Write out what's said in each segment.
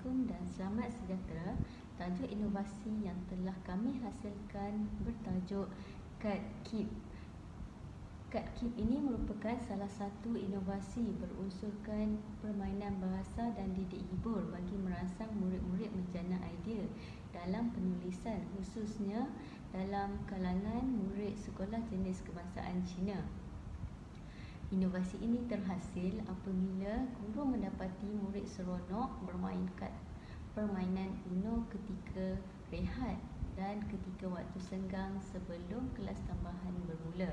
Assalamualaikum dan selamat sejahtera. Tajuk inovasi yang telah kami hasilkan bertajuk Kad Keep. Kad Keep ini merupakan salah satu inovasi berunsurkan permainan bahasa dan didik hibur bagi merangsang murid-murid menjana idea dalam penulisan, khususnya dalam kalangan murid sekolah jenis kebangsaan Cina. Inovasi ini terhasil apabila guru mendapati murid seronok bermain kad permainan UNO ketika rehat dan ketika waktu senggang sebelum kelas tambahan bermula.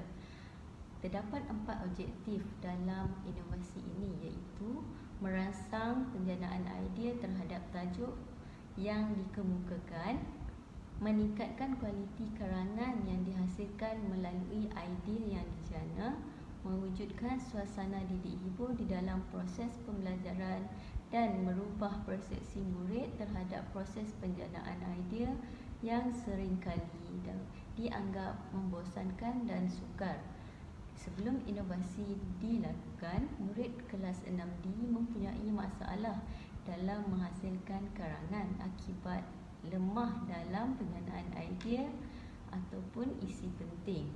Terdapat 4 objektif dalam inovasi ini, iaitu merangsang penjanaan idea terhadap tajuk yang dikemukakan, meningkatkan kualiti karangan yang dihasilkan melalui idea yang dijana, mewujudkan suasana didik hibur di dalam proses pembelajaran dan merubah persepsi murid terhadap proses penjanaan idea yang seringkali dianggap membosankan dan sukar. Sebelum inovasi dilakukan, murid kelas 6D mempunyai masalah dalam menghasilkan karangan akibat lemah dalam penjanaan idea ataupun isi penting.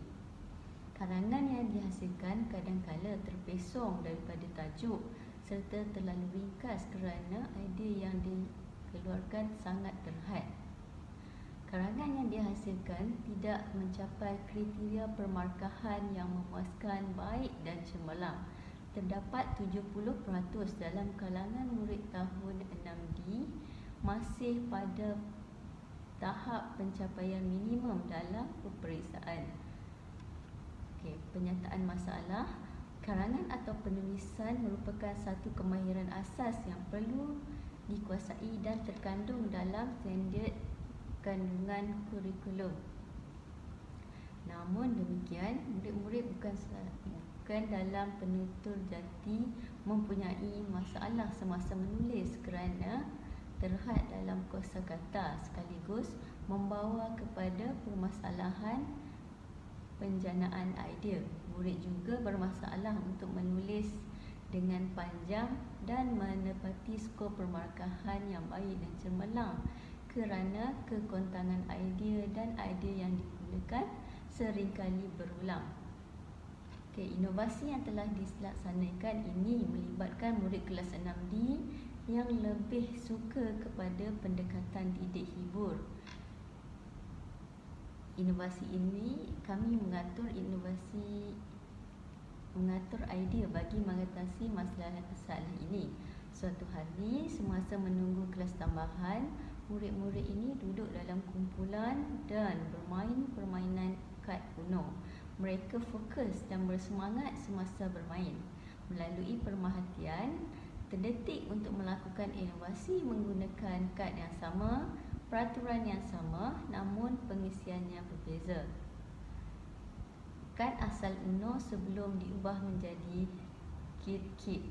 Karangan yang dihasilkan kadang-kala terpesong daripada tajuk serta terlalu ringkas kerana idea yang dikeluarkan sangat terhad. Karangan yang dihasilkan tidak mencapai kriteria permarkahan yang memuaskan baik dan cemerlang. Terdapat 70% dalam kalangan murid tahun 6D masih pada tahap pencapaian minimum dalam peperiksaan. Penyataan masalah. Karangan atau penulisan merupakan satu kemahiran asas yang perlu dikuasai dan terkandung dalam standard kandungan kurikulum. Namun demikian, murid-murid bukan dalam penutur jati mempunyai masalah semasa menulis kerana terhad dalam kosakata sekaligus membawa kepada permasalahan penjanaan idea. Murid juga bermasalah untuk menulis dengan panjang dan menepati skor permarkahan yang baik dan cemerlang kerana kekontangan idea dan idea yang digunakan seringkali berulang. Inovasi yang telah dilaksanakan ini melibatkan murid kelas 6D yang lebih suka kepada pendekatan didik hibur. Inovasi ini kami mengatur idea bagi mengatasi masalah ini. Suatu hari semasa menunggu kelas tambahan, murid-murid ini duduk dalam kumpulan dan bermain permainan kad UNO. Mereka fokus dan bersemangat semasa bermain. Melalui pemerhatian terdetik untuk melakukan inovasi menggunakan kad yang sama, peraturan yang sama, namun pengisiannya berbeza. Kad asal UNO sebelum diubah menjadi Keep.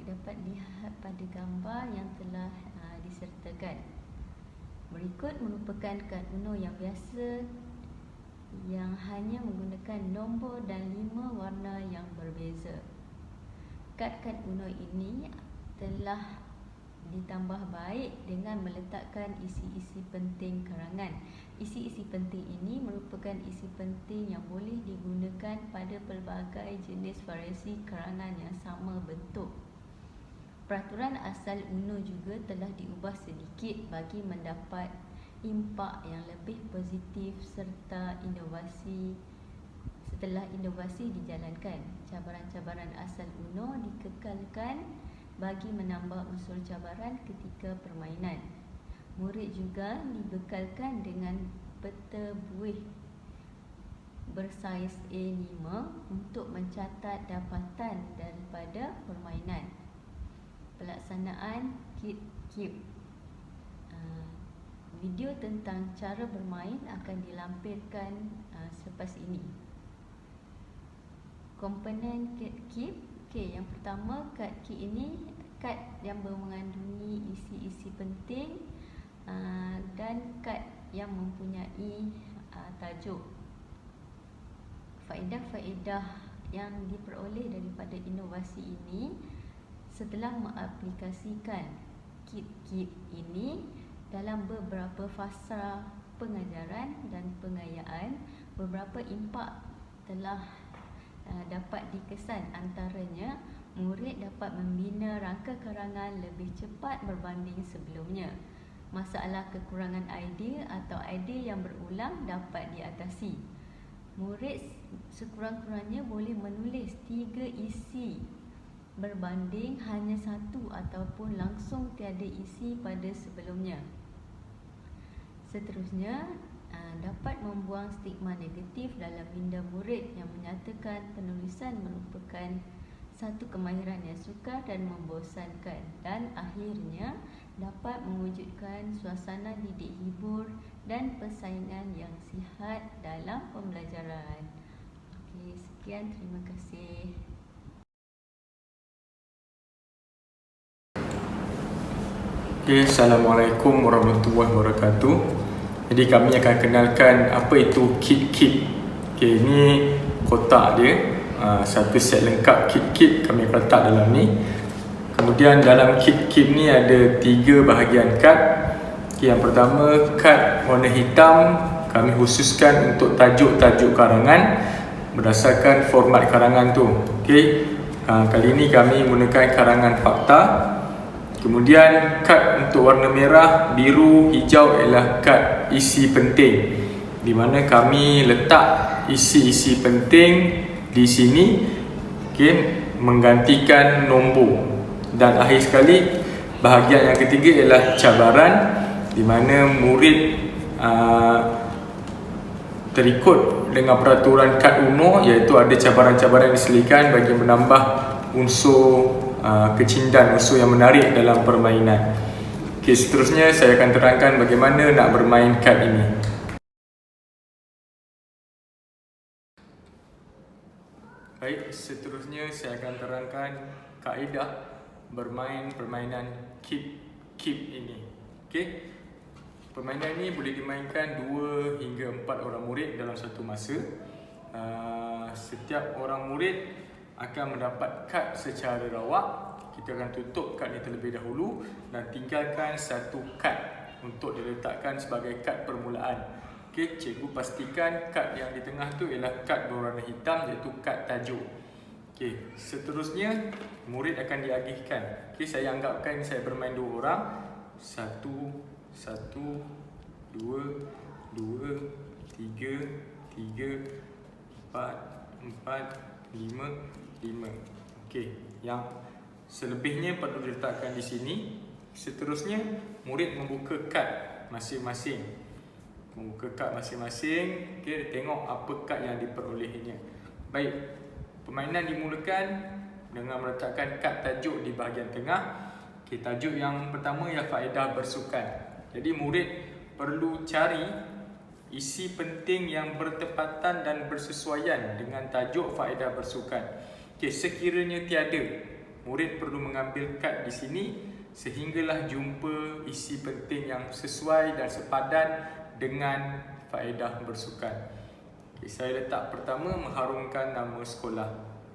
Dapat lihat pada gambar yang telah disertakan. Berikut merupakan kad UNO yang biasa yang hanya menggunakan nombor dan 5 warna yang berbeza. Kad-kad UNO ini telah ditambah baik dengan meletakkan isi-isi penting karangan. Isi-isi penting ini merupakan isi penting yang boleh digunakan pada pelbagai jenis variasi karangan yang sama bentuk. Peraturan asal UNO juga telah diubah sedikit bagi mendapat impak yang lebih positif setelah inovasi dijalankan. Cabaran-cabaran asal UNO dikekalkan bagi menambah unsur cabaran ketika permainan. Murid juga dibekalkan dengan peta buih bersaiz A5 untuk mencatat dapatan daripada permainan. Pelaksanaan Keep. Video tentang cara bermain akan dilampirkan selepas ini. Komponen Keep. Yang pertama, kad Keep ini kad yang mengandungi isi-isi penting dan kad yang mempunyai tajuk. Faedah-faedah yang diperoleh daripada inovasi ini, setelah mengaplikasikan kit-kit ini dalam beberapa fasa pengajaran dan pengayaan, beberapa impak telah dapat dikesan. Antaranya, murid dapat membina rangka karangan lebih cepat berbanding sebelumnya. Masalah kekurangan idea atau idea yang berulang dapat diatasi. Murid sekurang-kurangnya boleh menulis 3 isi berbanding hanya 1 ataupun langsung tiada isi pada sebelumnya. Seterusnya, dapat membuang stigma negatif dalam minda murid yang menyatakan penulisan merupakan satu kemahiran yang sukar dan membosankan, dan akhirnya dapat mewujudkan suasana didik hibur dan persaingan yang sihat dalam pembelajaran. Okey, sekian, terima kasih. Okay, Assalamualaikum warahmatullahi wabarakatuh. Jadi kami akan kenalkan apa itu kit-kit. Okay, ini kotak dia, satu set lengkap kit-kit kami akan letak dalam ni. Kemudian dalam kit-kit ni ada 3 bahagian kad. Okay, yang pertama, kad warna hitam kami khususkan untuk tajuk-tajuk karangan berdasarkan format karangan tu. Okay, kali ini kami menggunakan karangan fakta. Kemudian kad untuk warna merah, biru, hijau ialah kad isi penting, di mana kami letak isi-isi penting di sini, okay, menggantikan nombor. Dan akhir sekali, bahagian yang ketiga ialah cabaran, di mana murid terikut dengan peraturan kad UNO, iaitu ada cabaran-cabaran yang disediakan bagi menambah unsur kecintaan, unsur yang menarik dalam permainan. Okay, seterusnya saya akan terangkan bagaimana nak bermain kad ini. Baik, seterusnya saya akan terangkan kaedah bermain permainan kit ini. Okay, permainan ini boleh dimainkan 2 hingga 4 orang murid dalam satu masa. Setiap orang murid akan mendapat kad secara rawak. Kita akan tutup kad ini terlebih dahulu dan tinggalkan satu kad untuk diletakkan sebagai kad permulaan. Okey, cikgu pastikan kad yang di tengah tu ialah kad berwarna hitam, iaitu kad tajuk. Okey, seterusnya murid akan diagihkan. Okey, saya anggapkan saya bermain 2 orang. 1 1 2 2 3 3 4 4 5 Okey, yang selebihnya perlu diletakkan di sini. Seterusnya, murid membuka kad masing-masing. Okey, tengok apa kad yang diperolehnya. Baik, permainan dimulakan dengan meletakkan kad tajuk di bahagian tengah. Okey, tajuk yang pertama ialah faedah bersukan. Jadi murid perlu cari isi penting yang bertepatan dan bersesuaian dengan tajuk faedah bersukan. Okey, sekiranya tiada, murid perlu mengambil kad di sini sehinggalah jumpa isi penting yang sesuai dan sepadan dengan faedah bersukan. Okey, saya letak pertama mengharumkan nama sekolah.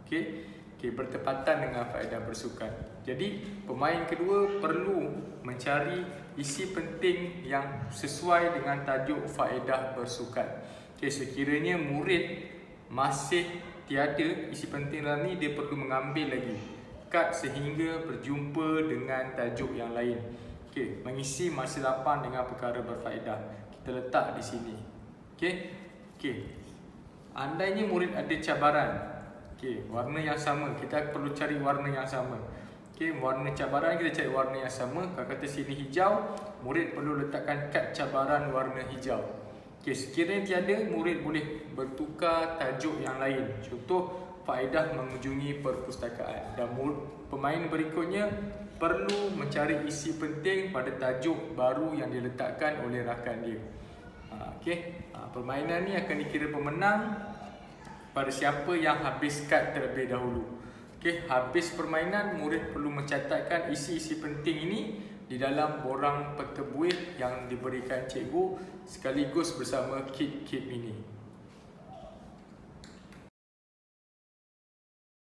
Okey, bertepatan dengan faedah bersukan. Jadi pemain kedua perlu mencari isi penting yang sesuai dengan tajuk faedah bersukan. Okey, sekiranya murid masih tiada isi penting dalam ni, dia perlu mengambil lagi kad sehingga berjumpa dengan tajuk yang lain. Okey, mengisi masa lapang dengan perkara berfaedah. Kita letak di sini. Okey. Andainya murid ada cabaran, okey, warna yang sama, kita perlu cari warna yang sama. Okey, warna cabaran kita cari warna yang sama. Kalau kata sini hijau, murid perlu letakkan kad cabaran warna hijau. Okey, sekiranya tiada, murid boleh bertukar tajuk yang lain. Contoh, faedah mengunjungi perpustakaan. Dan pemain berikutnya perlu mencari isi penting pada tajuk baru yang diletakkan oleh rakan dia. Okey, permainan ni akan dikira pemenang pada siapa yang habis kad terlebih dahulu. Okey, habis permainan, murid perlu mencatatkan isi-isi penting ini di dalam borang peta buih yang diberikan cikgu sekaligus bersama kit-kit ini.